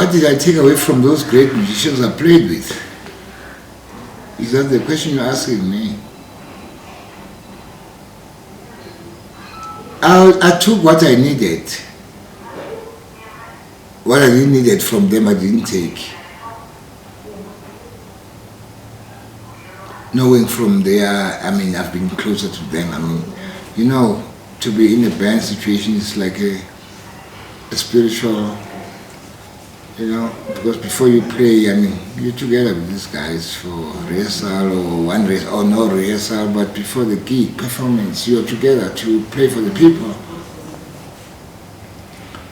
what did I take away from those great musicians I played with? Is that the question you're asking me? I took what I needed. What I didn't needed from them, I didn't take. Knowing from there, I've been closer to them. To be in a band situation is like a spiritual, because before you play, you're together with these guys for rehearsal or one rehearsal or no rehearsal, but before the gig performance, you're together to play for the people.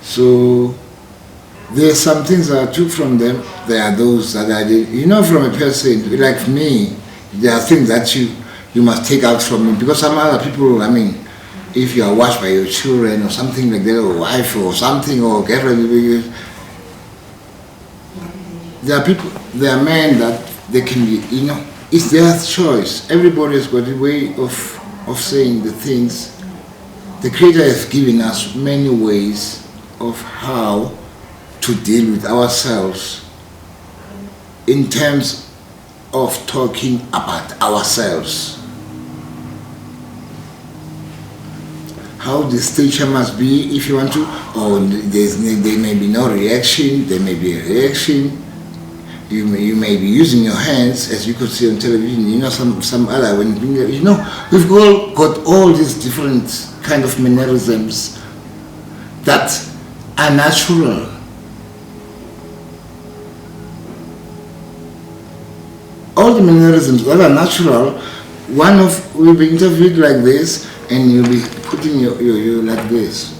So there's some things that I took from them. There are those that I did. From a person like me, there are things that you must take out from me, because some other people, if you are watched by your children or something like that, or wife or something, or girlfriend, there are people, there are men that they can be, it's their choice. Everybody's got a way of saying the things. The Creator has given us many ways of how to deal with ourselves in terms of talking about ourselves. How the stature must be if you want to, or there may be no reaction, there may be a reaction. You may be using your hands, as you could see on television, some other, we've all got all these different kind of mannerisms that are natural. All the mannerisms that are natural, we'll be interviewed like this, and you'll be putting you like this,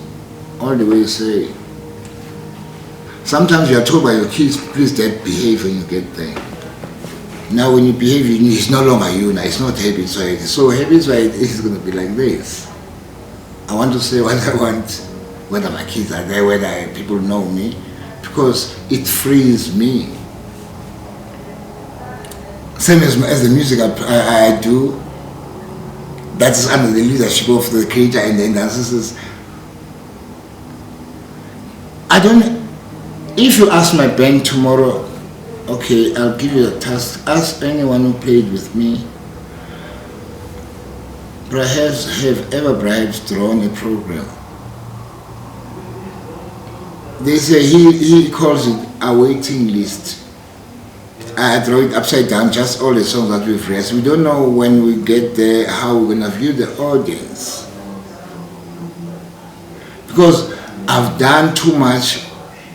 all the way you say. Sometimes you are told by your kids, please Dad, behave when you get there. Now when you behave, it's no longer you now, it's not habits, right? So habits, right, it's going to be like this. I want to say what I want, whether my kids are there, whether people know me, because it frees me. Same as the music I do, that is under the leadership of the Creator and the ancestors. If you ask my band tomorrow, okay, I'll give you a task, ask anyone who played with me, perhaps drawn a program. They say he calls it a waiting list. I draw it upside down, just all the songs that we've rehearsed. We don't know when we get there how we're going to view the audience. Because I've done too much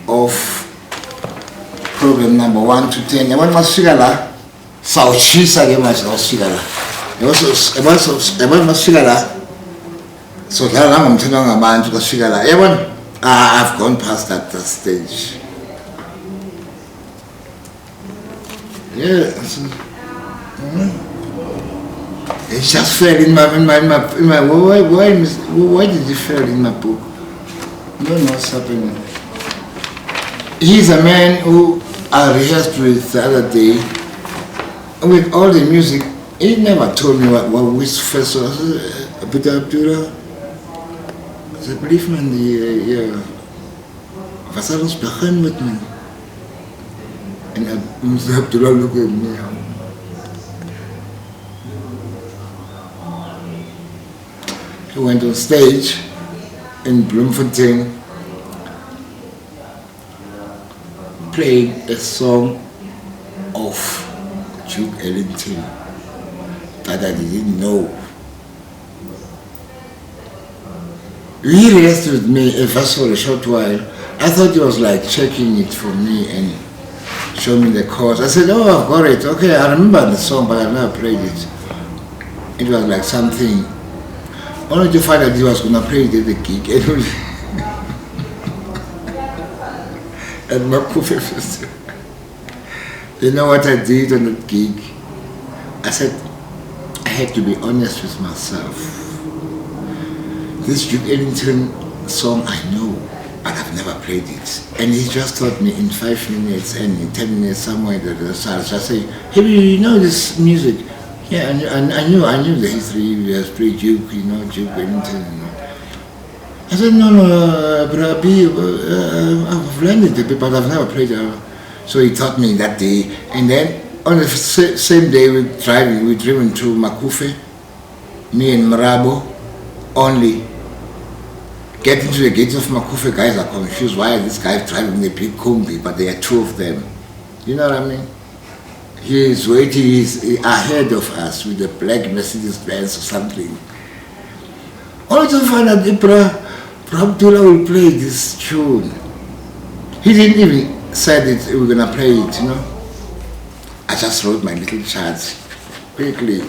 of program number 1 to 10. Yabona masifika la sawuchisa ke manje masifika la. Yabona masifika la so dlala ngomthendo ngabantu kasifika la. Yabona I've gone past that stage. Yeah, it just fell in my why did it fall in my book? I don't know what's happening. He's a man who I rehearsed with the other day, with all the music. He never told me which first was. Peter Abdullah. I believe man the Vasalos began with me. And Mr. Abdullah looked at me. He went on stage in Bloemfontein, played a song of Duke Ellington that I didn't know. He rehearsed with me a verse for a short while. I thought he was like checking it for me and showed me the chords. I said, oh, I've got it. Okay, I remember the song, but I've never played it. It was like something, only to find that he was going to play it at the gig. And my professor, you know what I did on that gig? I said, I had to be honest with myself. This Duke Ellington song I know, but I've never played it. And he just taught me in 5 minutes and in 10 minutes somewhere that I just say, hey, you know this music? Yeah, I knew the history. We have played Duke, Duke Ellington. I said, no, Brabi, I've learned it, but I've never played. So he taught me that day. And then on the same day we driven to Makufe, me and Marabo, only. Getting to the gates of Makufe, guys are confused. Why is this guy driving the big Kombi? But there are two of them. You know what I mean? He is waiting, he's ahead of us with a black Mercedes Benz or something. Only to find out Abdullah will play this tune. He didn't even say that we were gonna play it, you know. I just wrote my little charts quickly.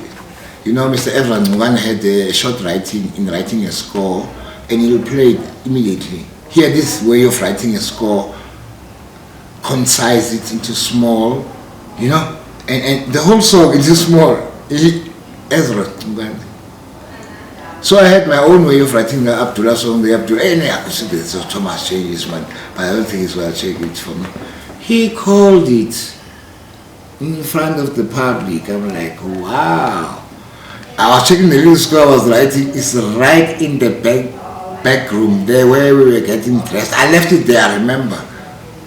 You know, Mr. Evan Mugan had a short writing in writing a score, and he'll play it immediately. He had this way of writing a score, concise it into small, you know, and the whole song into small. Ezra Mugan. So I had my own way of writing the Abdullah song. The Abdullah, I could see this Thomas changes, man, but I don't think he's going to check it for me. He called it in front of the public. I'm like, wow. I was checking the little score I was writing. It's right in the back room there where we were getting dressed. I left it there, I remember.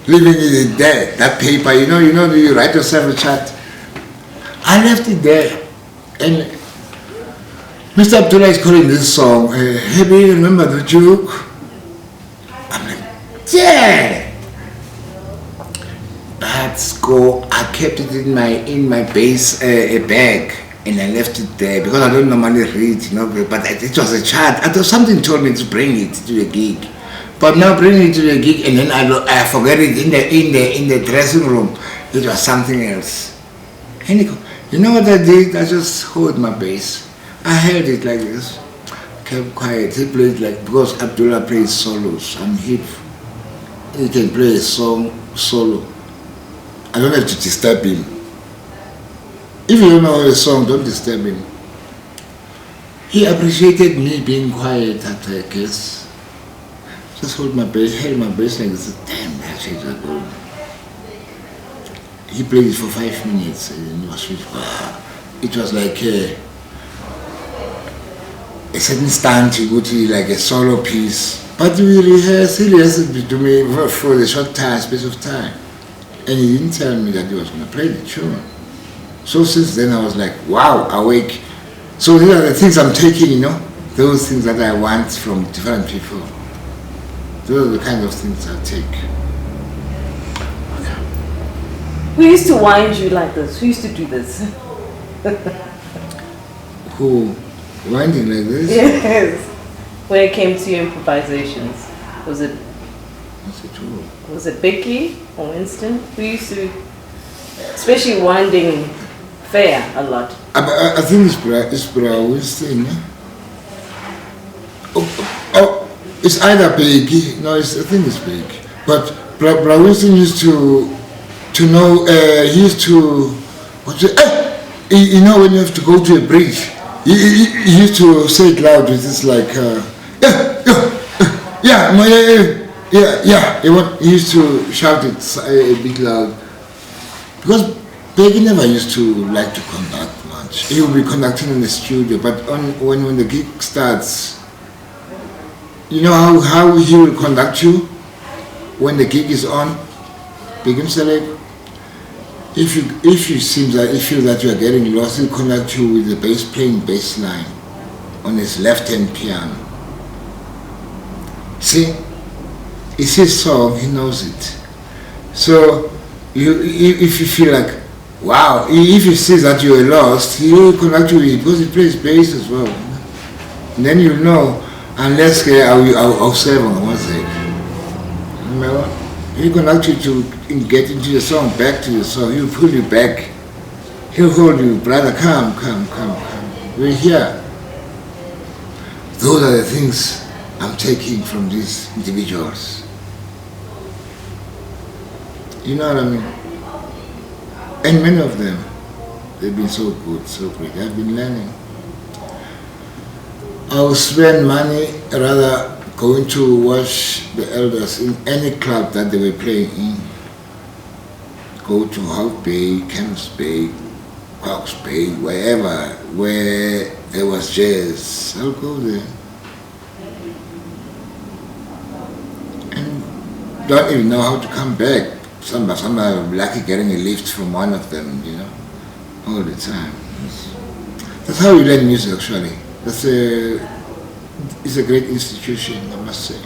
Leaving it there, that paper, you know, you write yourself a chart. I left it there. And Mr. Abdullah is calling this song, hey, baby, remember the joke? I'm like, yeah. That score, I kept it in my bass bag, and I left it there because I don't normally read, you know. But it was a chart. I thought something told me to bring it to the gig, but now bringing it to the gig, and then I forget it in the dressing room. It was something else. And you know what I did? I just hold my bass. I held it like this, kept quiet. He played like, because Abdullah plays solos. I'm hip. He can play a song solo. I don't have to disturb him. If you don't know a song, don't disturb him. He appreciated me being quiet after a guess. Just held my bass like this. Damn, that shit is good. He played it for 5 minutes and it was sweet. It was like a certain stand to go to, like a solo piece. But he rehearsed it to me for a short space of time. And he didn't tell me that he was going to play the tune. So since then I was like, wow, awake. So these are the things I'm taking, you know, those things that I want from different people. Those are the kind of things I take. Who used to wind you like this? Who used to do this? Who? Winding like this? Yes. When it came to your improvisations, was it Becky or Winston? Who used to, especially winding fair a lot? I think it's Winston. Oh, it's either Becky. No, I think it's Becky. But Winston used to know. He used to. You know when you have to go to a bridge. He used to say it loud with this like, yeah. He used to shout it a bit loud. Because Peggy never used to like to conduct much. He would be conducting in the studio, but when the gig starts, you know how he will conduct you when the gig is on? Begin select. If you feel that you are getting lost, he'll conduct you with the playing bass line on his left-hand piano. See, it's his song, he knows it. So if you feel like, wow, if he sees that you are lost, he will conduct you because he plays bass as well. And then you'll know, unless I'll save on one side. Remember? He'll conduct you to get into the song, back to the song. He'll pull you back. He'll hold you, brother, come. We're here. Those are the things I'm taking from these individuals. You know what I mean? And many of them, they've been so good, so great. I've been learning. I'll spend money rather going to watch the elders in any club that they were playing in. Go to Hout Bay, Camps Bay, Cox Bay, wherever, where there was jazz. I'll go there. don't even know how to come back. Some are lucky getting a lift from one of them, you know, all the time. That's how you learn music, actually. It's a great institution, I must say.